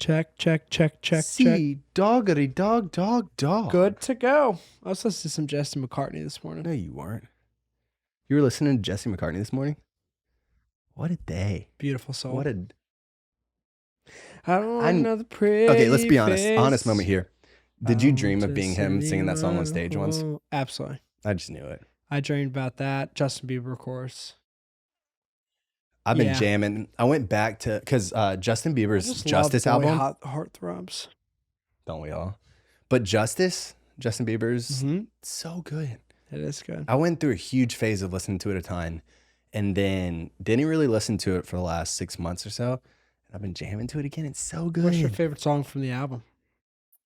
Check. Doggity dog. Good to go. I was listening to some Justin McCartney this morning. No, you weren't. You were listening to Jesse McCartney this morning? What a day. Beautiful soul. What a... I don't want another pretty Okay, let's be honest. face. Honest moment here. Did you dream of being him singing that song on stage once? Absolutely. I just knew it. I dreamed about that. Justin Bieber, of course. I've been jamming. I went back to, because Justin Bieber's Justice album. Heartthrobs. Don't we all? But Justin Bieber's so good. It is good. I went through a huge phase of listening to it a ton and then didn't really listen to it for the last 6 months or so. And I've been jamming to it again. It's so good. What's your favorite song from the album?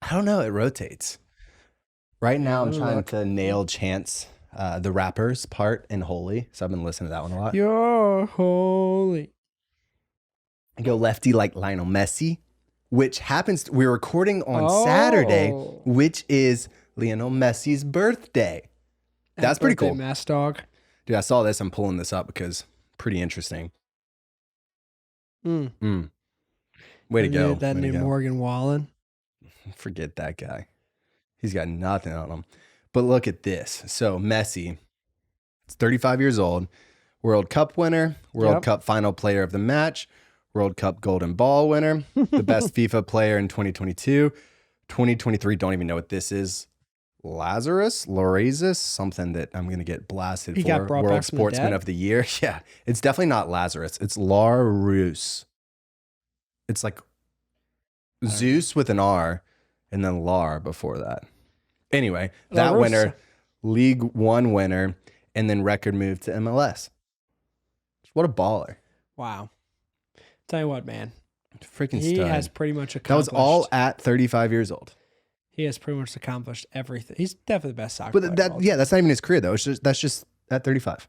I don't know. It rotates. Right now, I'm trying to nail Chance, the rapper's part in Holy. So I've been listening to that one a lot. You're holy. I go lefty like Lionel Messi, which happens. We're recording on Saturday, which is Lionel Messi's birthday. That's pretty cool. Mass Dog. Dude, I saw this. I'm pulling this up because pretty interesting. Way to go. That new Morgan Wallen. Forget that guy. He's got nothing on him. But look at this. So Messi, it's 35 years old, World Cup winner, World Cup final player of the match, World Cup Golden Ball winner, the best FIFA player in 2022, 2023. Don't even know what this is. Lorazis, something that I'm going to get blasted he for. got brought World back from Sportsman of the Year. Yeah, it's definitely not Lazarus. It's Larus. It's like Zeus with an R and then Lar before that. Anyway, that winner, League One winner, and then record move to MLS. What a baller. Wow. Tell you what, man. Freaking He stud. has pretty much accomplished. That was all at 35 years old. He has pretty much accomplished everything. He's definitely the best soccer player. But that's not even his career though. That's just at 35.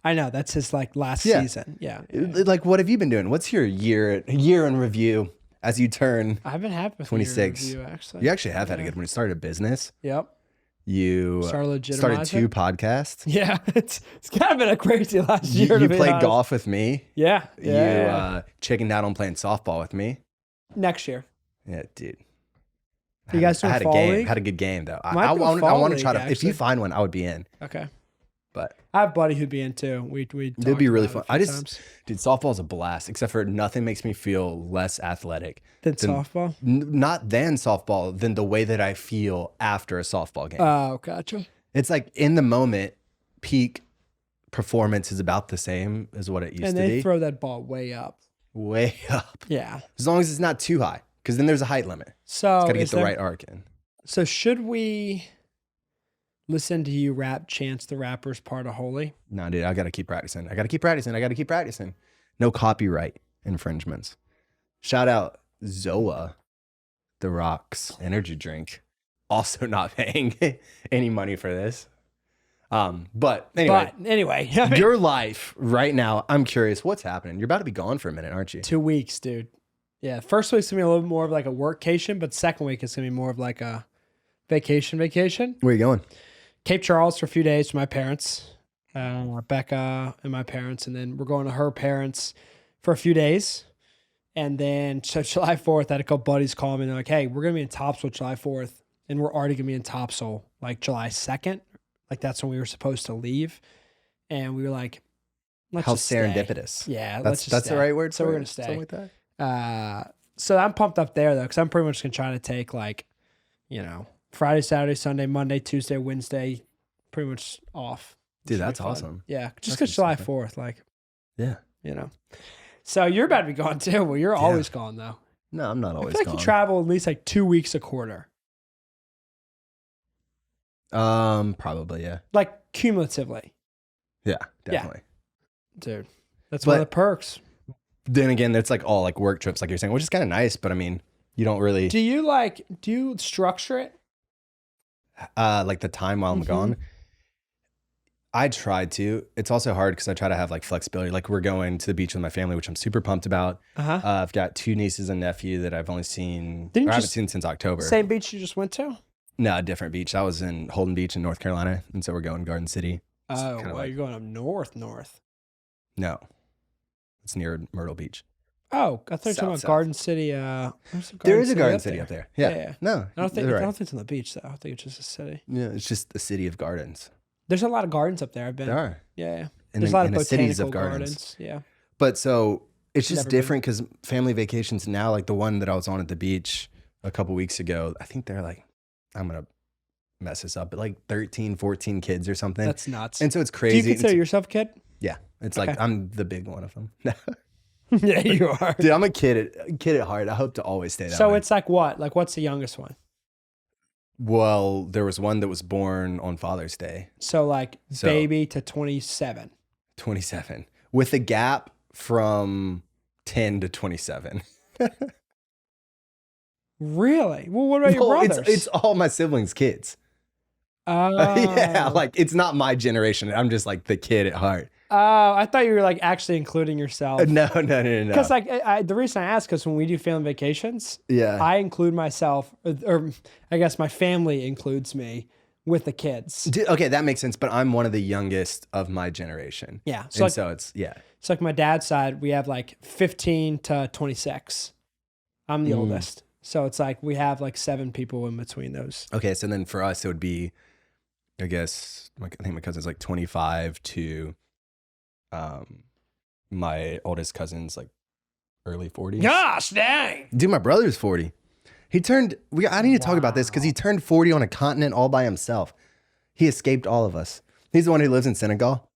I know. That's his last season. Yeah. Like, what have you been doing? What's your year in review as you turn? I've been happy with 26. Your review, actually. You actually have had a good one. You started a business. Yep. You started 2 podcasts. Yeah, it's kind of been a crazy last year. You played golf with me. Yeah. You chickened out on playing softball with me. Next year. Yeah, dude. You guys doing fall league? Had a good game though. I want to try to. actually. If you find one, I would be in. Okay. But I have a buddy who'd be in too. It'd be really fun. Dude, softball's a blast. Except for nothing makes me feel less athletic than softball. Not than softball, than the way that I feel after a softball game. Oh, gotcha. It's like in the moment, peak performance is about the same as what it used to be. And they throw that ball way up. Way up. Yeah. As long as it's not too high, because then there's a height limit. So it's got to get the right arc in. So should we listen to you rap Chance the Rapper's part of Holy? No, dude, I got to keep practicing. I got to keep practicing. No copyright infringements. Shout out Zoa, The Rock's energy drink. Also not paying any money for this. But anyway, your life right now, I'm curious, what's happening? You're about to be gone for a minute, aren't you? 2 weeks, dude. Yeah, first week's going to be a little bit more of like a workcation, but second week is going to be more of like a vacation. Where are you going? Cape Charles for a few days with my parents, Rebecca and my parents, and then we're going to her parents for a few days. And then so July 4th, I had a couple buddies call me and they're like, hey, we're going to be in Topsail July 4th, and we're already going to be in Topsail like July 2nd. Like that's when we were supposed to leave. And we were like, let's How just serendipitous. Stay. Yeah, that's the right word. So we're going to stay. Something like that. So I'm pumped up there though, because I'm pretty much gonna try to take like, Friday, Saturday, Sunday, Monday, Tuesday, Wednesday, pretty much off. Dude, that's awesome. Yeah, just because July 4th, like, yeah, So you're about to be gone too. Well, you're always gone though. No, I'm not always I feel like gone. you travel at least like 2 weeks a quarter. Probably, yeah. Like cumulatively. Yeah, definitely. Yeah. Dude, that's one of the perks. Then again, it's like all like work trips, like you're saying, which is kind of nice, but I mean, you don't really. Do you structure it? Like the time while I'm gone? I try to. It's also hard because I try to have like flexibility. Like we're going to the beach with my family, which I'm super pumped about. I've got 2 nieces and nephew that I've only seen, I haven't seen since October. Same beach you just went to? No, a different beach. I was in Holden Beach in North Carolina, and so we're going Garden City. Oh, well, you're going up north. No. It's near Myrtle Beach. Oh, I thought you were talking about South. Garden City. There is a Garden City up there. Yeah. Yeah. No, I don't think you're right. it's on the beach though. I think it's just a city. Yeah, it's just a city of gardens. There's a lot of gardens up there. I've been. There are. Yeah. And There's a lot of the cities botanical of gardens. Yeah. But so it's just Never been. different because family vacations now, like the one that I was on at the beach a couple weeks ago, I think they're like, I'm going to mess this up, but like 13, 14 kids or something. That's nuts. And so it's Do crazy. you consider yourself a kid? Yeah. It's Okay. like I'm the big one of them. Yeah, you are. Dude, I'm a kid at heart. I hope to always stay that So way. it's like what? Like what's the youngest one? Well, there was one that was born on Father's Day, So like So- baby to 27. 27, with a gap from 10 to 27. Really? Well, what about your No, brothers? it's all my siblings' kids. Yeah, like it's not my generation. I'm just like the kid at heart. Oh, I thought you were like actually including yourself. No. Because like the reason I ask is when we do family vacations, Yeah. I include myself, or I guess my family includes me with the kids. Okay, that makes sense. But I'm one of the youngest of my generation. Yeah. So, so it's, yeah. So like my dad's side, we have like 15 to 26. I'm the oldest. So it's like we have like 7 people in between those. Okay, so then for us, it would be, I guess, I think my cousin's like 25 to my oldest cousin's like early 40s. Gosh, dang. Dude, my brother's 40. He turned, I need to talk about this because he turned 40 on a continent all by himself. He escaped all of us. He's the one who lives in Senegal.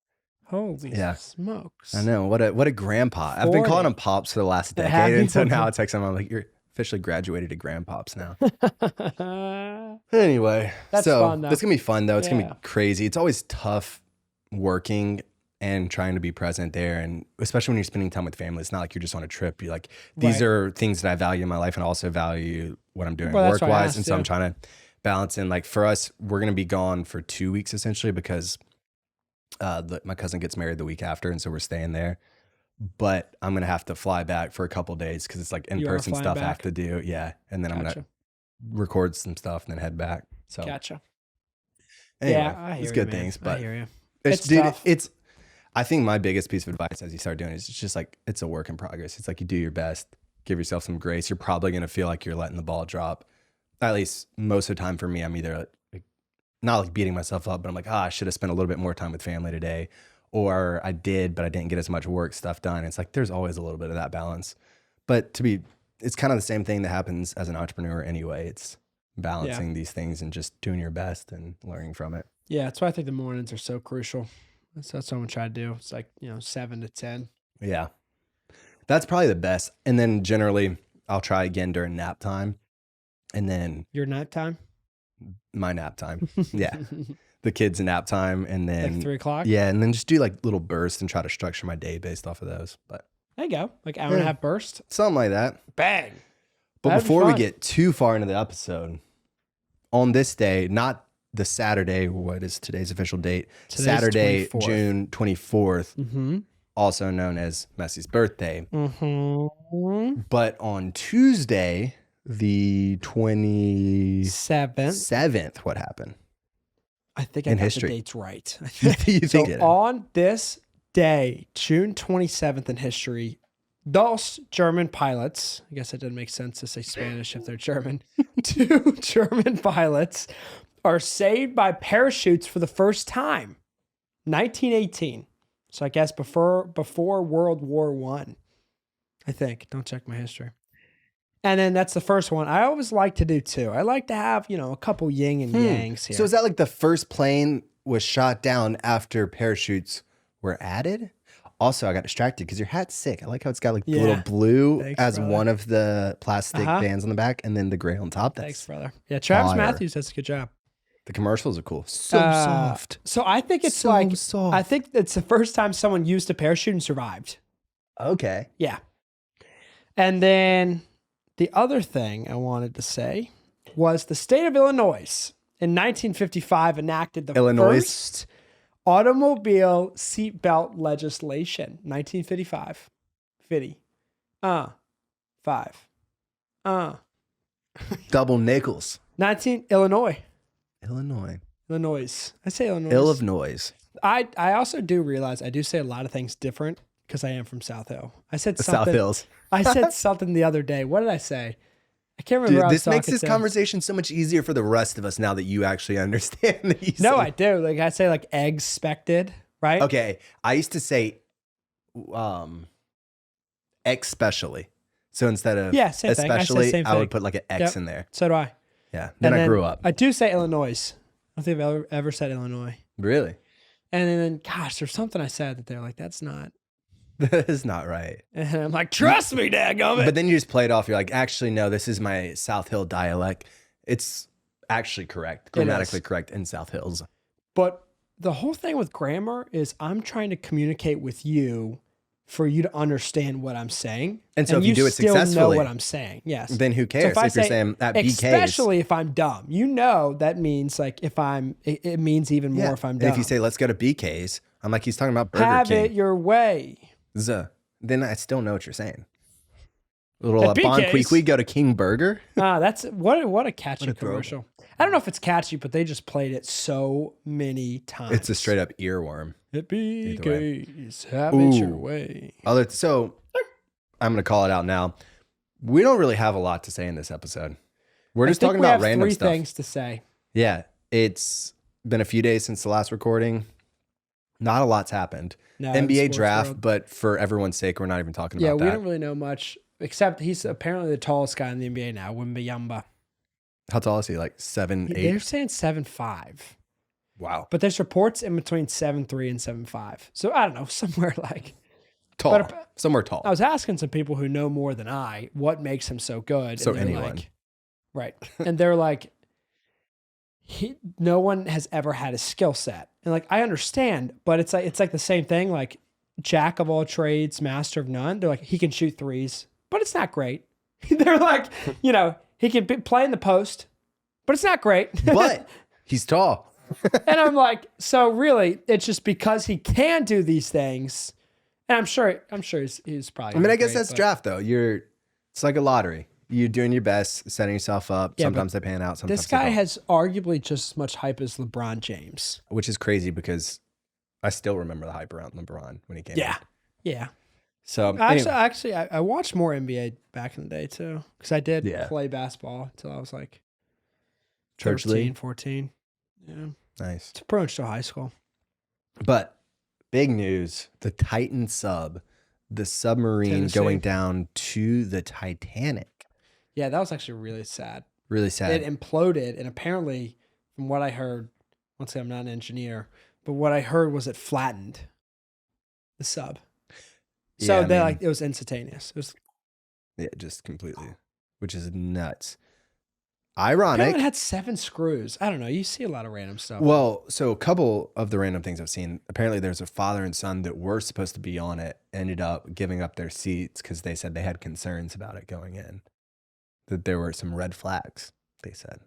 Holy Yeah. smokes. I know. What a grandpa. I've been 40. calling him Pops for the last Have decade. you? And so now I text him, I'm like, you're officially graduated to grandpops now. Anyway, That's so fun, though. it's going to be fun, though. It's going to Yeah. be crazy. It's always tough working and trying to be present there. And especially when you're spending time with family, it's not like you're just on a trip. You're like, these Right. are things that I value in my life and I also value what I'm doing Well, that's why I work-wise. asked, And so I'm yeah. trying to balance in. Like for us, we're going to be gone for 2 weeks essentially because my cousin gets married the week after. And so we're staying there. But I'm going to have to fly back for a couple of days because it's like You are in-person flying stuff I have back? to do. Yeah. And then I'm going to Gotcha. record some stuff and then head back. So Gotcha. anyway, Yeah, I hear it's you, good man. things. I But hear you. it's, It's dude, tough. I think my biggest piece of advice as you start doing it is it's just like, it's a work in progress. It's like you do your best, give yourself some grace. You're probably going to feel like you're letting the ball drop. At least most of the time for me, I'm either like, not like beating myself up, but I'm like, I should have spent a little bit more time with family today. Or I did, but I didn't get as much work stuff done. It's like, there's always a little bit of that balance. But it's kind of the same thing that happens as an entrepreneur anyway. It's balancing these things and just doing your best and learning from it. Yeah, that's why I think the mornings are so crucial. That's what I'm gonna try to do. It's like, 7 to 10. Yeah. That's probably the best. And then generally I'll try again during nap time and then Your night time? my nap time. Yeah. The kids' nap time and then Like 3 o'clock? yeah. And then just do like little bursts and try to structure my day based off of those. But There you go. Like hour and a half burst. something like that. Bang. But That'd be before we fun. get too far into the episode, on this day, not the Saturday, what is today's official date? Today's Saturday, 24th. June 24th, Mm-hmm. also known as Messi's birthday. Mm-hmm. But on Tuesday, the 27th, 7th. what happened? I think I In got history. the dates right. You think So it? on this day, June 27th in history, those German pilots, I guess it doesn't make sense to say Spanish if they're German, 2 German pilots are saved by parachutes for the first time, 1918. So I guess before World War One, I think. Don't check my history. And then that's the first one. I always like to do 2. I like to have, a couple yin and yangs here. So is that like the first plane was shot down after parachutes were added? Also, I got distracted because your hat's sick. I like how it's got like the little Yeah. blue Thanks, as brother. one of the plastic Uh-huh. bands on the back and then the gray on top. Thanks, That's brother. Yeah, Travis fire. Matthews does a good job. the commercials are cool. So Uh, soft. So I think it's So like, soft. I think it's the first time someone used a parachute and survived. Okay. Yeah. And then the other thing I wanted to say was the state of Illinois in 1955 enacted the Illinois? first automobile seatbelt legislation. 1955. 50. 5. Double nickels. Illinois. Illinois. Illinois. I say Illinois. Ill of noise. I also do realize I do say a lot of things different because I am from South Hill. I said South something. Hills. I said something the other day. What did I say? I can't remember. Dude, this makes this conversation so much easier for the rest of us now that you actually understand these. No, I do. Like I say, like expected, right? Okay, I used to say, especially. So instead of Yeah, same thing. especially, I would put like an X in there. So do I. Yeah. Then I grew up. I do say Illinois. I don't think I've ever said Illinois. Really? And then, gosh, there's something I said that they're like, that's not. That is not right. And I'm like, trust me, dadgummit. But then you just play it off. You're like, actually, no, this is my South Hill dialect. It's actually correct, grammatically correct in South Hills. But the whole thing with grammar is I'm trying to communicate with you for you to understand what I'm saying. And so if you do it still successfully, know what I'm saying. Yes. Then who cares So if you're saying that BK? Especially if I'm dumb. You know that means like if it means even more if I'm And dumb. if you say, let's go to BK's, I'm like, he's talking about Burger Have King. it your way. Then I still know what you're saying. Little At Bon BK's. we go to King Burger. That's what a catchy What a throwback. commercial. I don't know if it's catchy, but they just played it so many times. It's a straight up earworm. At BK's, have it your way. So I'm going to call it out now. We don't really have a lot to say in this episode. We're just talking about random three stuff. things to say. Yeah. It's been a few days since the last recording. Not a lot's happened. No, in the NBA sports draft, world. but for everyone's sake, we're not even talking Yeah, about we that. don't really know much, except he's apparently the tallest guy in the NBA now, Wembanyama. How tall is he? Like 7'8"? They're saying 7'5". Wow. But there's reports in between 7'3" and 7'5". So I don't know, somewhere like Tall. But Somewhere tall. I was asking some people who know more than I what makes him so good. So and they're anyone. like, right. And they're like, no one has ever had a skill set. And like, I understand, but it's like the same thing. Like jack of all trades, master of none. They're like, he can shoot threes, but it's not great. They're like, he can play in the post, but it's not great. But he's tall. And I'm like, so really, it's just because he can do these things. And I'm sure he's probably. I mean, I guess that's draft though. It's like a lottery. You're doing your best, setting yourself up. Yeah, Sometimes they pan out. Sometimes this guy they don't. has arguably just as much hype as LeBron James. Which is crazy because I still remember the hype around LeBron when he came. Yeah, in. yeah. So Actually, I watched more NBA back in the day too, because I did Yeah. play basketball until I was like Church 13, league? 14. Yeah, Nice. it's pretty much till high school. But big news: the Titan sub, the submarine Tennessee. going down to the Titanic. Yeah, that was actually really sad. Really sad. It imploded, and apparently, from what I heard, once again, I'm not an engineer, but what I heard was it flattened the sub. So Yeah, it was instantaneous. It was just completely, which is nuts. apparently Ironic. it had 7 screws. I don't know. You see a lot of random stuff. Well, so a couple of the random things I've seen. Apparently, there's a father and son that were supposed to be on it, ended up giving up their seats because they said they had concerns about it going in. That there were some red flags, they said.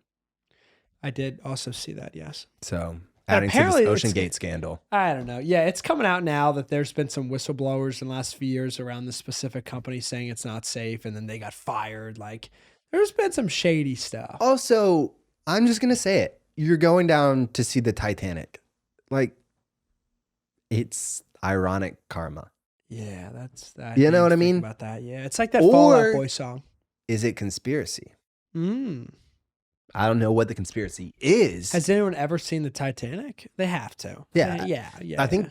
I did also see that. Yes. So And adding to apparently this it's- OceanGate scandal. I don't know. Yeah, it's coming out now that there's been some whistleblowers in the last few years around this specific company saying it's not safe, and then they got fired. Like, there's been some shady stuff. Also, I'm just gonna say it. You're going down to see the Titanic. Like, it's ironic karma. Yeah, that's that. You know didn't what I think mean? About that, yeah, it's like that Fall Out Or- Boy song. Is it conspiracy? Mm. I don't know what the conspiracy is. Has anyone ever seen the Titanic? They have to. Yeah. Yeah. I think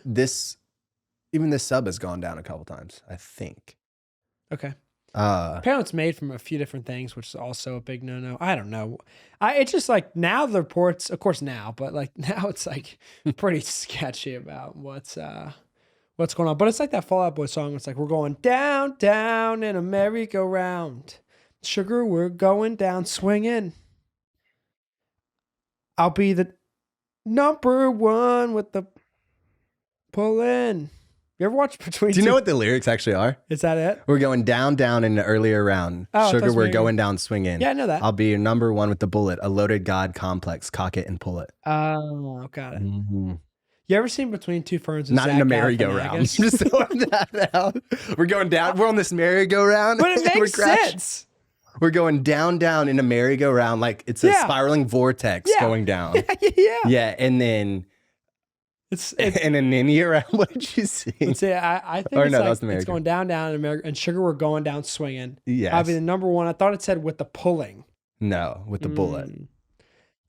even this sub has gone down a couple times. I think. Okay. Uh, Apparently, it's made from a few different things, which is also a big no-no. I don't know. It's just like now the reports, of course now, but like now it's like pretty sketchy about what's going on. But it's like that Fall Out Boy song. It's like we're going down, down in a merry-go-round. Sugar, we're going down swinging. I'll be the number one with the pull in. You ever watch Between do you Two? know what the lyrics actually are? Is that it? We're going down, down in the earlier round. Oh, Sugar, that's we're maybe- going down swinging. Yeah, I know that. I'll be your number one with the bullet. A loaded God complex. Cock it and pull it. Oh, got it. Mm-hmm. You ever seen Between Two Ferns? And Not in Zach a merry-go-round. Galifianakis? Just throwing that out. We're going down. We're on this merry-go-round. But it We're makes crashing. sense. We're going down, down in a merry-go-round. Like it's a Yeah. spiraling vortex Yeah. going down. Yeah. Yeah. And then And a ninny around. What did you see? I think Or it's no, like, that's American. it's going down in America, and Sugar were going down swinging. Yes. I'll be the number one. I thought it said with the pulling. No, with the bullet.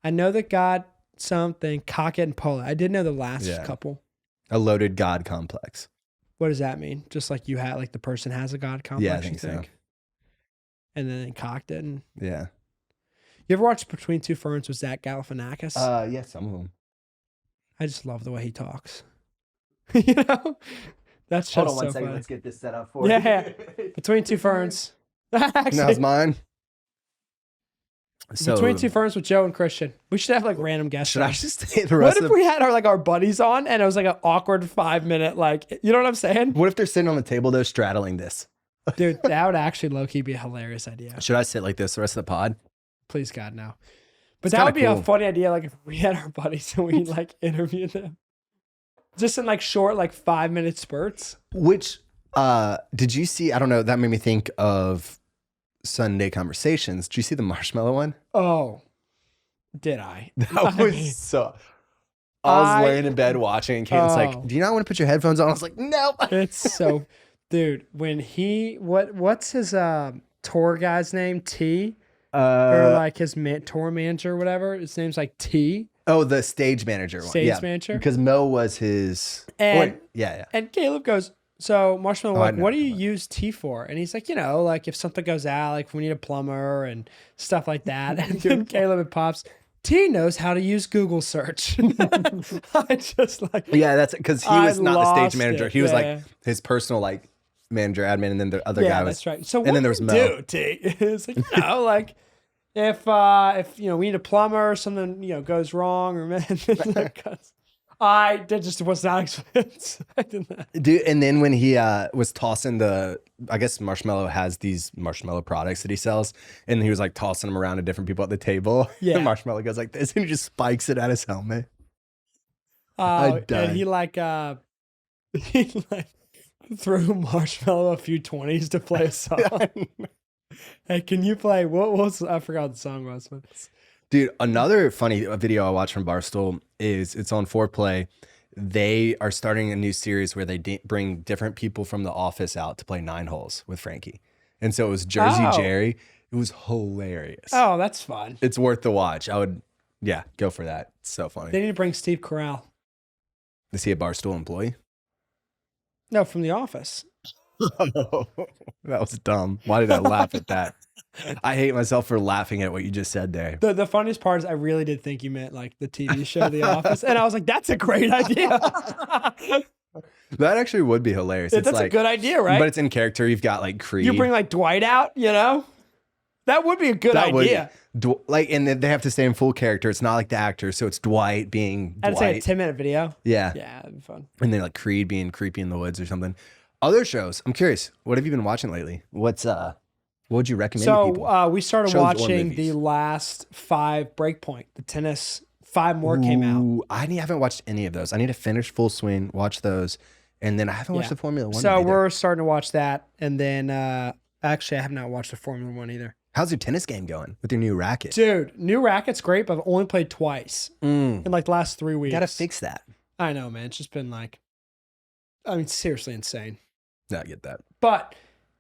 I know that God something, cock it and pull it. I did know the last couple. A loaded God complex. What does that mean? Just like you had, like the person has a God complex, Yeah, I think so. And then they cocked it. And Yeah. you ever watched Between Two Ferns with Zach Galifianakis? Yeah, some of them. I just love the way he talks. You know? That's just Hold on one so second. funny. Let's get this set up for you. Yeah. Between Two Ferns. Actually, Now's mine. So, Between Two Ferns with Joe and Christian. We should have like random guests. should I just say the What rest if of we had our buddies on and it was like an awkward 5-minute, like, you know what I'm saying? What if they're sitting on the table, though, straddling this? Dude, that would actually low-key be a hilarious idea. Should I sit like this the rest of the pod? Please, God, no. But It's that would be kinda a cool. funny idea, like if we had our buddies and we like interviewed them. Just in like short, like 5-minute spurts. Which, did you see? I don't know. That made me think of Sunday Conversations. Did you see the Marshmello one? Oh, did I? That was so. I was laying in bed watching, and Caitlin's like, "Do you not want to put your headphones on?" I was like, "No." It's so, dude. When what's his tour guy's name? T, or like his tour manager, or whatever. His name's like T. Oh, the stage manager one. Stage manager. Because Mo was his. And yeah. And Caleb goes, so Marshmello, like, know. what do you use T for? And he's like, you know, like if something goes out, like if we need a plumber and stuff like that. And then Caleb and Pops, T knows how to use Google search. I just like, Yeah, that's because he was not the stage lost manager. it. He was Yeah. like his personal like manager, admin, and then the other yeah, guy was. that's right. So and what then there do was you Mo. do, T? It's like, you know, like if you know we need a plumber or something, you know, goes wrong or I did just was not expecting. I did not. Dude, and then when he was tossing I guess Marshmello has these Marshmello products that he sells, and he was like tossing them around to different people at the table. Yeah. And Marshmello goes like this, and he just spikes it at his helmet. And died. he like threw Marshmello a few 20s to play a song. Hey, can you play what was I forgot what the song was, but Dude, another funny video I watched from Barstool is it's on Foreplay. They are starting a new series where they bring different people from the office out to play 9 holes with Frankie. And so it was Jersey Jerry. It was hilarious. oh, that's fun. It's worth the watch. I would, go for that. It's so funny. They need to bring Steve Carell. Is he a Barstool employee? No, from The Office. Oh, that was dumb. Why did I laugh at that? I hate myself for laughing at what you just said there. The funniest part is I really did think you meant like the TV show The Office, and I was like, that's a great idea. That actually would be hilarious. That's like, a good idea, right? But it's in character. You've got like Creed. You bring like Dwight out, you know? That would be a good idea. And then they have to stay in full character. It's not like the actor, so it's Dwight being I'd say a Dwight. 10-minute video. Yeah. Yeah, that'd be fun. And then like Creed being creepy in the woods or something. Other shows. I'm curious. What have you been watching lately? What would you recommend to people? So we started Shows or watching movies? the last 5 Breakpoint. The tennis 5 more came out. Ooh, I haven't watched any of those. I need to finish Full Swing, watch those, and then I haven't watched the Formula One. So either. we're starting to watch that, and then actually I have not watched the Formula One either. How's your tennis game going with your new racket? Dude, new racket's great, but I've only played twice in like the last 3 weeks. Gotta fix that. I know, man. It's just been like, I mean, seriously insane. No, I get that. But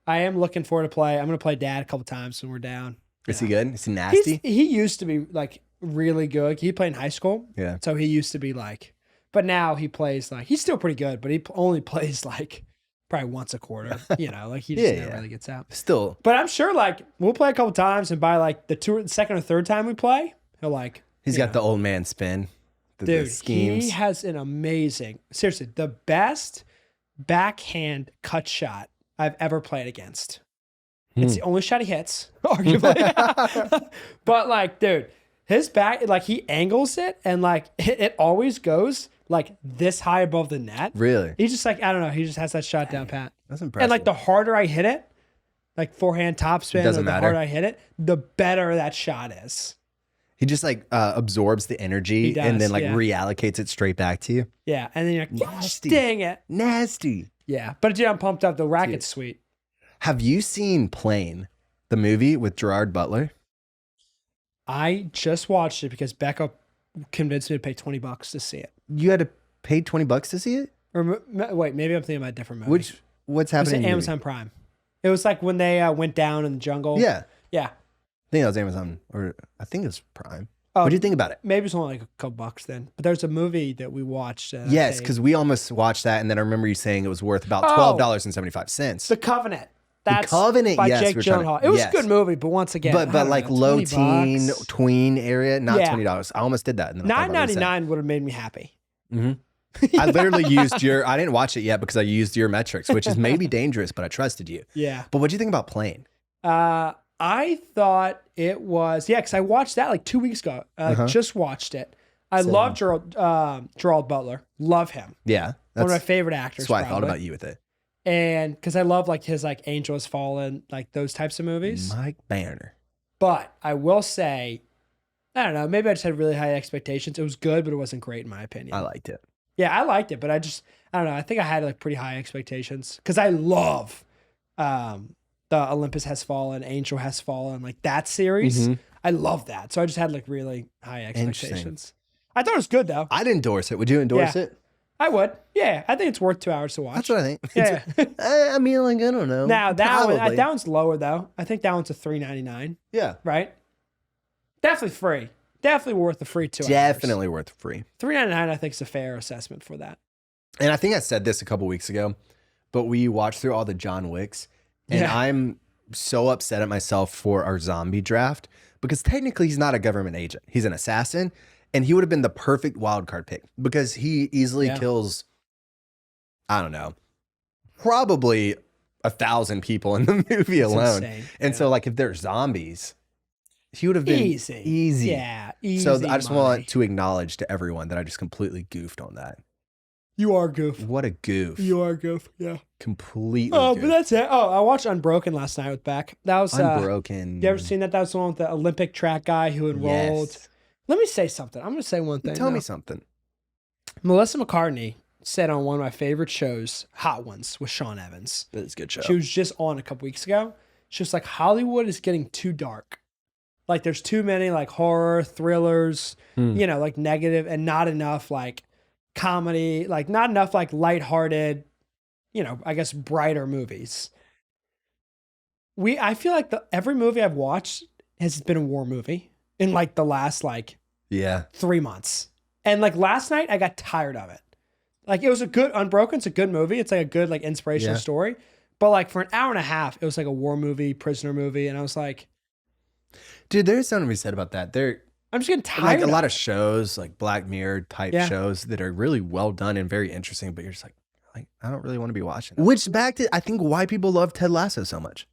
I am looking forward to play. I'm going to play Dad a couple times when we're down. Is he good? Is he nasty? He used to be like really good. He played in high school. Yeah. So he used to be like, but now he plays like, he's still pretty good, but he only plays like probably once a quarter, you know, like he just never really gets out. Still. But I'm sure like we'll play a couple times and by like the second or third time we play, he'll like. He's got the old man spin. The Dude, schemes. he has an amazing, seriously, the best backhand cut shot I've ever played against. It's the only shot he hits, arguably. But like, dude, his back, like he angles it and like it always goes like this high above the net. Really? He's just like, I don't know. He just has that shot down pat. That's impressive. And like the harder I hit it, like forehand topspin, Doesn't the matter. harder I hit it, the better that shot is. He just like absorbs the energy He does, and then like yeah. reallocates it straight back to you. Yeah. And then you're like, Nasty. dang it. Nasty. Yeah. But dude, I'm pumped up. The racket's sweet. Have you seen Plane, the movie with Gerard Butler? I just watched it because Becca convinced me to pay $20 to see it. You had to Paid $20 to see it? Or wait, maybe I'm thinking about a different movie. What's It was happening? at in the Amazon Prime. It was like when they went down in the jungle. movie? Yeah. Yeah. I think that was Amazon, or I think it's Prime. Oh, What do you think about it? Maybe it's only like a couple bucks then. But there's a movie that we watched. Yes, because we almost watched that, and then I remember you saying it was worth about $12.75. The Covenant. That's Covenant, by yes, Jake we're trying to- Gyllenhaal. It was yes. a good movie, but once again, I but don't like know, low 20 teen, bucks. tween area, not Yeah. $20. I almost did that. And then I thought about what I said. $9.99 would have made me happy. I literally used I didn't watch it yet because I used your metrics, which is maybe dangerous, but I trusted you. Yeah. But what do you think about Plane? I thought it was, because I watched that like 2 weeks ago. Just watched it. I love Gerald Butler. Love him. Yeah. One of my favorite actors. That's why I probably. thought about you with it. And because I love like his like Angel Has Fallen, like those types of movies. Mike Banner. But I will say, I don't know, maybe I just had really high expectations. It was good, but it wasn't great in my opinion. I liked it. Yeah, I liked it, but I don't know. I think I had like pretty high expectations because I love the Olympus Has Fallen, Angel Has Fallen, like that series. I love that. So I just had like really high expectations. I thought it was good though. I'd endorse it. Would you endorse it? I would. Yeah, I think it's worth 2 hours to watch. That's what I think. Yeah. I mean, like, I don't know. Now that Probably. one's lower though. I think that one's a $3.99. Yeah. Right? Definitely free. Definitely worth the free 2 hours. Definitely worth free. $3.99 I think is a fair assessment for that. And I think I said this a couple weeks ago, but we watched through all the John Wicks, and I'm so upset at myself for our zombie draft because technically he's not a government agent. He's an assassin, and he would have been the perfect wild card pick because he easily kills, I don't know, probably 1,000 people in the movie alone. Insane. And so, like, if they're zombies, he would have been easy. Yeah, easy. So I just money. want to acknowledge to everyone that I just completely goofed on that. You are goof. What a goof. You are goof. Yeah. Completely Oh, goof. but that's it. Oh, I watched Unbroken last night with Beck. That was Unbroken. You ever seen that? That was the one with the Olympic track guy who enrolled. Yes. Let me say something. I'm going to say one thing. Tell me something. Melissa McCartney said on one of my favorite shows, Hot Ones, with Sean Evans. That's a good show. She was just on a couple weeks ago. She was like, Hollywood is getting too dark. Like there's too many like horror, thrillers, you know, like negative and not enough like comedy, like not enough like lighthearted, you know, I guess brighter movies. I feel like every movie I've watched has been a war movie in like the last like 3 months. And like last night I got tired of it. Like it was a good Unbroken's a good movie. It's like a good like inspirational story. But like for an hour and a half, it was like a war movie, prisoner movie. And I was like, dude, there's something to be said about that. I'm just getting tired. Like a lot of shows, like Black Mirror type shows that are really well done and very interesting, but you're just like I don't really want to be watching that. Which back to I think why people love Ted Lasso so much.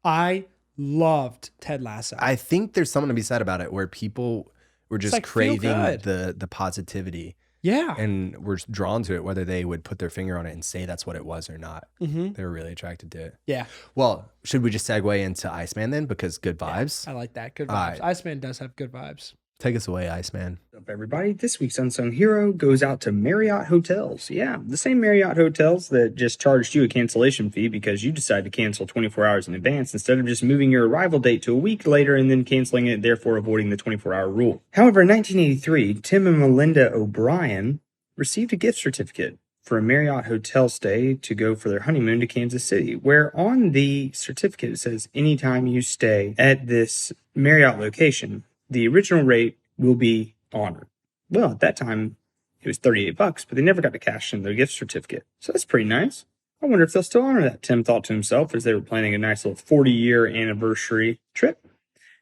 I loved Ted Lasso. I think there's something to be said about it where people were just like, craving feel good. the positivity. Yeah. And were drawn to it, whether they would put their finger on it and say that's what it was or not. They were really attracted to it. Yeah. Well, should we just segue into Iceman then? Because good vibes. I like that. Good vibes. Iceman does have good vibes. Take us away, Iceman. What's up, everybody? This week's Unsung Hero goes out to Marriott Hotels. Yeah, the same Marriott Hotels that just charged you a cancellation fee because you decided to cancel 24 hours in advance instead of just moving your arrival date to a week later and then canceling it, therefore avoiding the 24-hour rule. However, in 1983, Tim and Melinda O'Brien received a gift certificate for a Marriott hotel stay to go for their honeymoon to Kansas City, where on the certificate it says, anytime you stay at this Marriott location, the original rate will be honored. Well, at that time, it was $38, but they never got to cash in their gift certificate. So that's pretty nice. I wonder if they'll still honor that, Tim thought to himself as they were planning a nice little 40-year anniversary trip.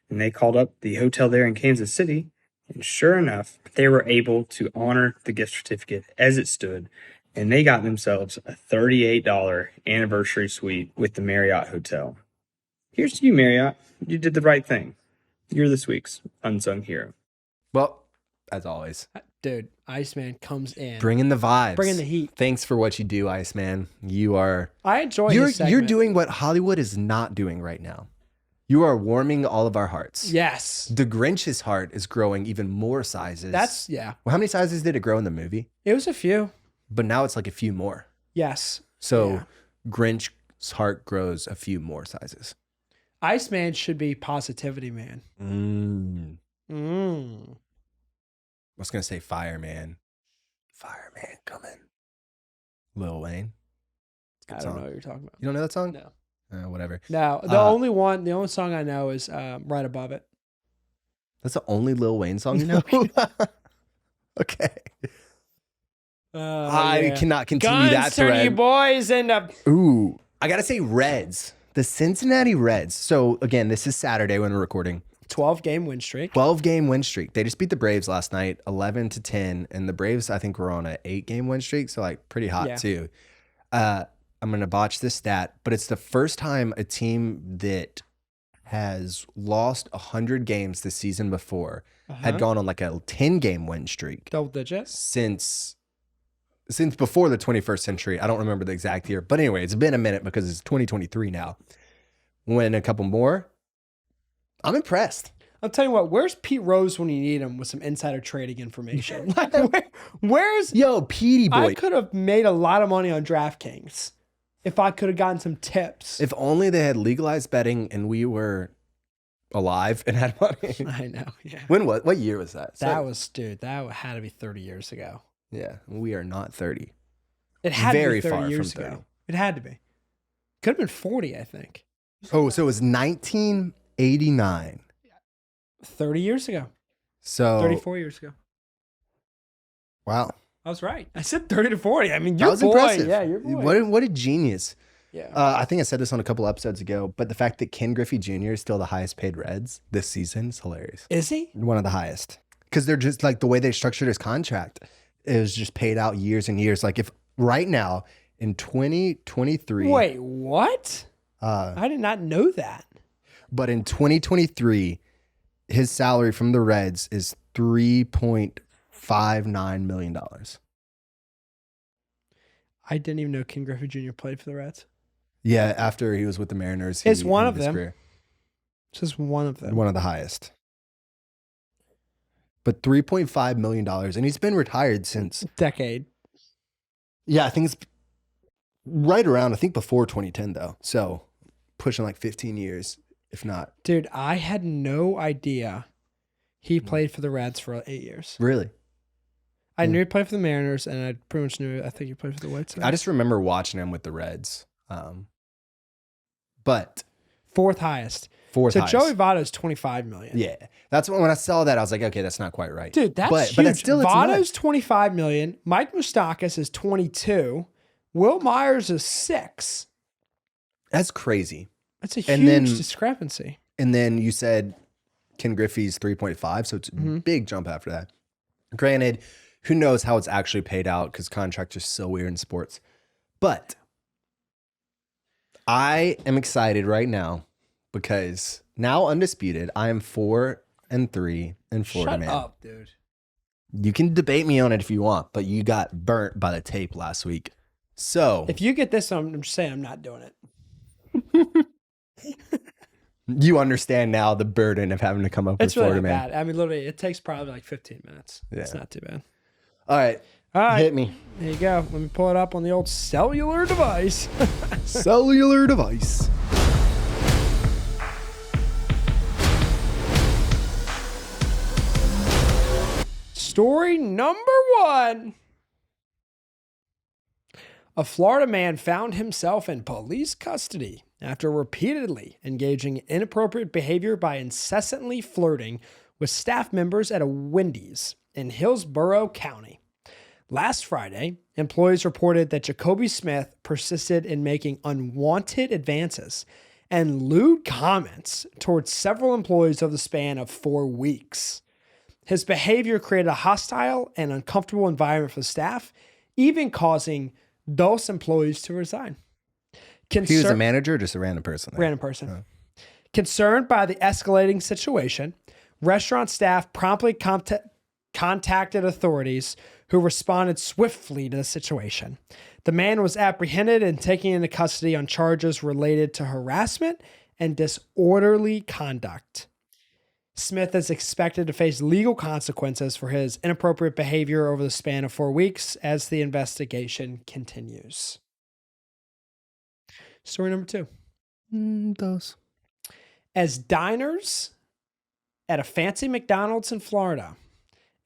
And they called up the hotel there in Kansas City, and sure enough, they were able to honor the gift certificate as it stood, and they got themselves a $38 anniversary suite with the Marriott Hotel. Here's to you, Marriott. You did the right thing. You're this week's Unsung Hero. Well, as always. Dude, Iceman comes in. Bringing the vibes. Bringing the heat. Thanks for what you do, Iceman. You are... I enjoy this segment. You're doing what Hollywood is not doing right now. You are warming all of our hearts. Yes. The Grinch's heart is growing even more sizes. Yeah. Well, how many sizes did it grow in the movie? It was a few. But now it's like a few more. Yes. So Grinch's heart grows a few more sizes. Iceman should be positivity man. I was going to say fireman. Fireman coming. Lil Wayne. I don't know what you're talking about. You don't know that song? No. Whatever. No, the only song I know is Right Above It. That's the only Lil Wayne song you know? Okay. I cannot continue that thread. You boys end up. Ooh, I gotta say Reds. The Cincinnati Reds. So again, this is Saturday when we're recording. 12-game win streak. 12-game win streak. They just beat the Braves last night, 11-10, and the Braves I think were on an 8-game win streak, so like pretty hot too. I'm gonna botch this stat, but it's the first time a team that has lost 100 games the season before had gone on like a 10-game win streak. Double digits? Since before the 21st century. I don't remember the exact year, but anyway, it's been a minute because it's 2023 now. Win a couple more. I'm impressed. I'll tell you what, where's Pete Rose when you need him with some insider trading information? Like, where's... Yo, Petey boy. I could have made a lot of money on DraftKings if I could have gotten some tips. If only they had legalized betting and we were alive and had money. I know, yeah. What year was that? That had to be 30 years ago. Yeah, we are not 30. It had Very to be 30 far years from 30. ago. It had to be. Could have been 40, I think. Oh, so it was 1989. 30 years ago. So 34 years ago. Wow. I was right. I said 30 to 40. I mean, That your was boy. impressive. Yeah, your boy. What a genius. Yeah. I think I said this on a couple episodes ago, but the fact that Ken Griffey Jr. is still the highest paid Reds this season is hilarious. Is he? One of the highest. Because they're just like the way they structured his contract is just paid out years and years. Like if right now in 2023. Wait, what? I did not know that. But in 2023, his salary from the Reds is $3.59 million. I didn't even know Ken Griffey Jr. played for the Reds. Yeah, after he was with the Mariners. It's one of his them. career. It's just one of them. One of the highest. But $3.5 million. And he's been retired since. Decade. Yeah, I think it's right around, I think before 2010, though. So pushing like 15 years, if not. Dude, I had no idea he played for the Reds for 8 years. Really? I knew he played for the Mariners, and I pretty much knew, I think he played for the White Sox. I just remember watching him with the Reds. But fourth highest. So Joey Votto's $25 million. Yeah. That's when I saw that, I was like, okay, that's not quite right. Dude, that's huge. But it's Votto's $25 million. Mike Moustakas is 22. Will Myers is 6. That's crazy. That's a huge discrepancy. And then you said Ken Griffey's 3.5, so it's a big jump after that. Granted, who knows how it's actually paid out because contracts are so weird in sports. But I am excited right now because now undisputed, I am 4-3 in Florida, man. Shut up, dude. You can debate me on it if you want, but you got burnt by the tape last week. So if you get this, I'm just saying I'm not doing it. You understand now the burden of having to come up with really Florida, bad. man. I mean, literally, it takes probably like 15 minutes. Yeah. It's not too bad. All right. Hit me. There you go. Let me pull it up on the old cellular device. Cellular device. Story number 1. A Florida man found himself in police custody after repeatedly engaging in inappropriate behavior by incessantly flirting with staff members at a Wendy's in Hillsborough County. Last Friday, employees reported that Jacoby Smith persisted in making unwanted advances and lewd comments towards several employees over the span of 4 weeks. His behavior created a hostile and uncomfortable environment for the staff, even causing those employees to resign. He was a manager or just a random person? Random person. Concerned by the escalating situation, restaurant staff promptly contacted authorities who responded swiftly to the situation. The man was apprehended and taken into custody on charges related to harassment and disorderly conduct. Smith is expected to face legal consequences for his inappropriate behavior over the span of 4 weeks as the investigation continues. Story number 2. Those. As diners at a fancy McDonald's in Florida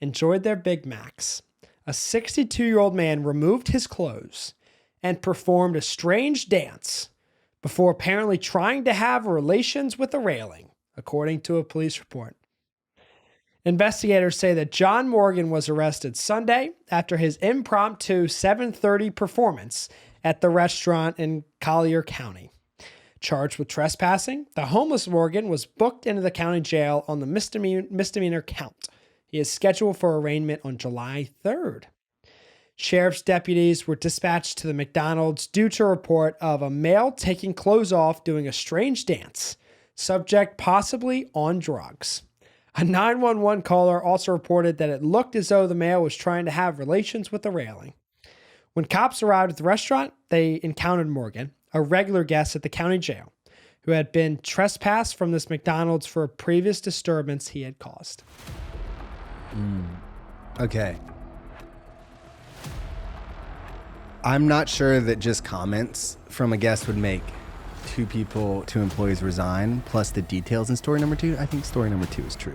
enjoyed their Big Macs, a 62-year-old man removed his clothes and performed a strange dance before apparently trying to have relations with a railing, according to a police report. Investigators say that John Morgan was arrested Sunday after his impromptu 7:30 performance at the restaurant in Collier County. Charged with trespassing, the homeless Morgan was booked into the county jail on the misdemeanor count. He is scheduled for arraignment on July 3rd. Sheriff's deputies were dispatched to the McDonald's due to a report of a male taking clothes off doing a strange dance, subject possibly on drugs. A 911 caller also reported that it looked as though the male was trying to have relations with the railing. When cops arrived at the restaurant, they encountered Morgan, a regular guest at the county jail, who had been trespassed from this McDonald's for a previous disturbance he had caused. Okay. I'm not sure that just comments from a guest would make two employees resign, plus the details in story number 2. I think story number 2 is true.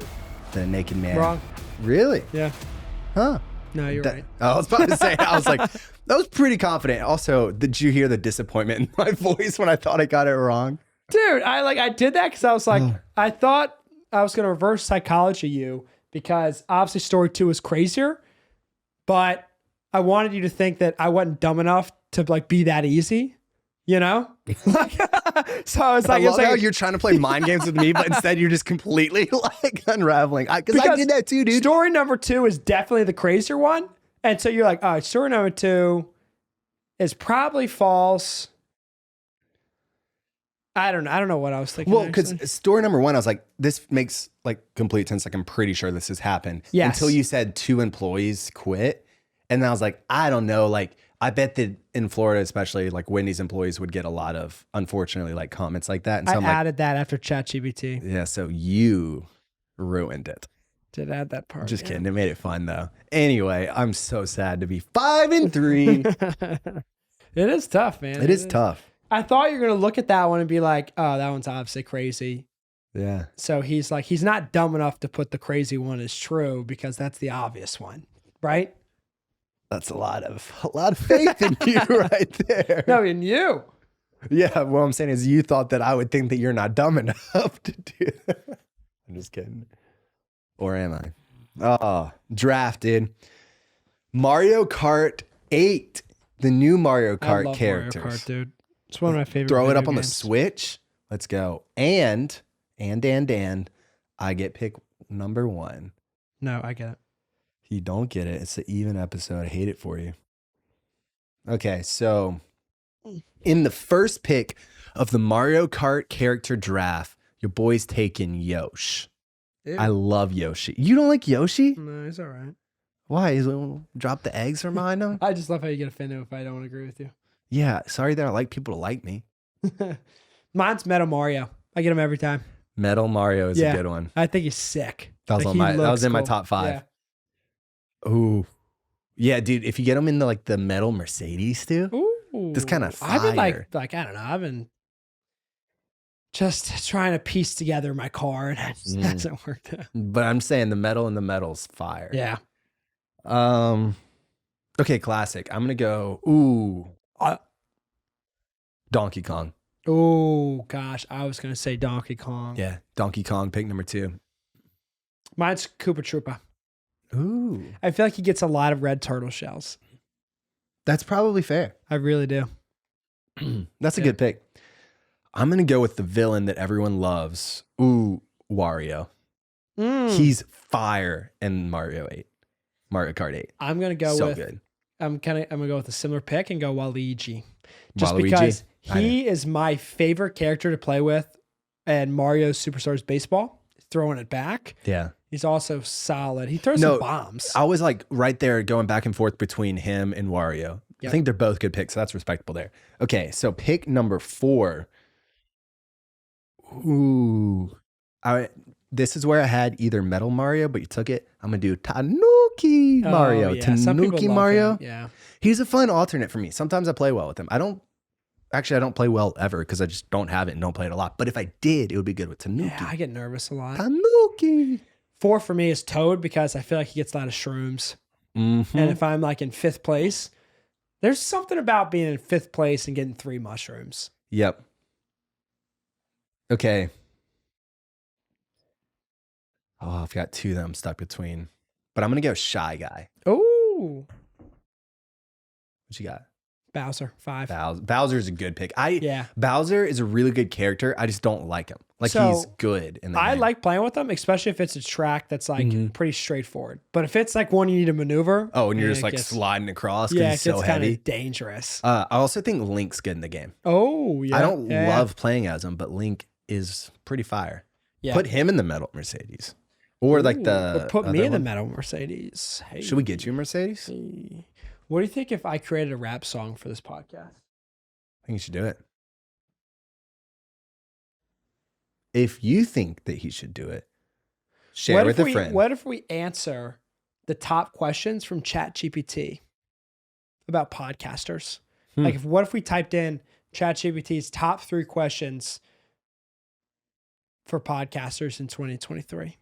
The naked man. Wrong. Really? Yeah. Huh. No, you're right. I was about to say, I was like, that was pretty confident. Also, did you hear the disappointment in my voice when I thought I got it wrong? Dude, I did that because I was like, I thought I was going to reverse psychology you because obviously story 2 is crazier, but I wanted you to think that I wasn't dumb enough to like be that easy, you know? So I was like, I love how you're trying to play mind games with me, but instead you're just completely like unraveling. Because I did that too, dude. Story number 2 is definitely the crazier one. And so you're like, all right, story number 2 is probably false. I don't know what I was thinking. Well, because story number 1, I was like, this makes like complete sense. Like, I'm pretty sure this has happened. Yes. Until you said 2 employees quit. And then I was like, I don't know. Like, I bet that in Florida, especially, like Wendy's employees would get a lot of, unfortunately, like comments like that. And so I I'm added that after ChatGPT. yeah, so you ruined it. Did add that part. Just kidding. It made it fun though. Anyway, I'm so sad to be 5-3. It is tough, man. It is tough. I thought you were going to look at that one and be like, oh, that one's obviously crazy. Yeah. So he's like, he's not dumb enough to put the crazy one as true because that's the obvious one, right? That's a lot of faith in you right there. No, in you. Yeah, what I'm saying is you thought that I would think that you're not dumb enough to do that. I'm just kidding. Or am I? Oh, drafted. Mario Kart 8. The new Mario I Kart love characters. Mario Kart, dude. It's one of my favorite. Throw it video up on the games. Switch. Let's go. And I get pick number 1. No, I get it. You don't get it. It's an even episode. I hate it for you. Okay, so in the first pick of the Mario Kart character draft, your boy's taking Yoshi. Ew. I love Yoshi. You don't like Yoshi? No, he's all right. Why? He's drop the eggs from behind him? I just love how you get offended if I don't agree with you. Yeah, sorry that I like people to like me. Mine's Metal Mario. I get him every time. Metal Mario is a good one. I think he's sick. That was Like, that was in my cool. top 5. Yeah. Ooh. Yeah, dude, if you get them in the metal Mercedes too. Ooh. That's kinda I've been fire. like I don't know. I've been just trying to piece together my car and it just hasn't worked out. But I'm saying the metal and the metal's fire. Yeah. Okay, classic. I'm gonna go. Donkey Kong. Oh gosh, I was gonna say Donkey Kong. Yeah, Donkey Kong. Pick number 2. Mine's Koopa Troopa. Ooh, I feel like he gets a lot of red turtle shells. that's probably fair. I really do. That's a good pick. I'm gonna go with the villain that everyone loves. Ooh, Wario. He's fire in Mario Kart 8. I'm gonna go So with. good. I'm gonna go with a similar pick and go Waluigi, just Waluigi? because he is my favorite character to play with, and Mario's Superstars Baseball, throwing it back. Yeah. He's also solid. He throws some bombs. I was like right there going back and forth between him and Wario. Yep. I think they're both good picks, so that's respectable there. Okay, so pick number 4. Ooh. This is where I had either Metal Mario, but you took it. I'm going to do Tanuki Mario. Yeah. Some people Tanuki love Mario. him. Yeah. He's a fun alternate for me. Sometimes I play well with him. I don't play well ever because I just don't have it and don't play it a lot. But if I did, it would be good with Tanuki. Yeah, I get nervous a lot. Tanuki. 4 for me is Toad because I feel like he gets a lot of shrooms. Mhm. And if I'm like in 5th place, there's something about being in 5th place and getting 3 mushrooms. Yep. Okay. Oh, I've got 2 that I'm stuck between. But I'm going to go Shy Guy. Oh, What you got? Bowser, 5. Bowser's a good pick. Yeah. Bowser is a really good character. I just don't like him. Like, So, he's good in the I game. like playing with them, especially if it's a track that's like pretty straightforward. But if it's like one you need to maneuver. Oh, and you're man, just it like gets- sliding across because Yeah, he's it so gets kind heavy. of dangerous. I also think Link's good in the game. Oh, yeah. I don't yeah, love playing as him, but Link is pretty fire. Yeah. Put him in the metal Mercedes. Or like Ooh, the. or put me other in the one. metal Mercedes. Hey. Should we get you a Mercedes? Hey. What do you think if I created a rap song for this podcast? I think you should do it. If you think that he should do it, share with a friend. What if we answer the top questions from ChatGPT about podcasters? Like, what if we typed in ChatGPT's top 3 questions for podcasters in 2023?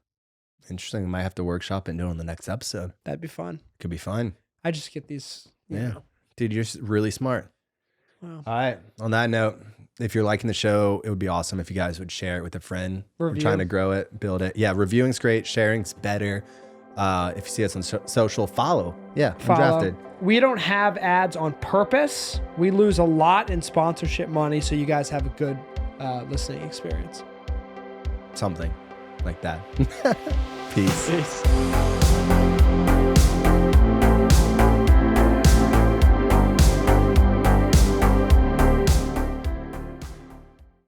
Interesting. We might have to workshop and do it on the next episode. That'd be fun. Could be fun. I just get these. You Yeah. know. Dude, you're really smart. Wow. All right. On that note, if you're liking the show, it would be awesome if you guys would share it with a friend. We're Review. trying to grow it, build it. Yeah, reviewing's great. Sharing's better. If you see us on social, follow. Yeah, Follow. Undrafted. We don't have ads on purpose. We lose a lot in sponsorship money, so you guys have a good listening experience. Something like that. Peace. Peace.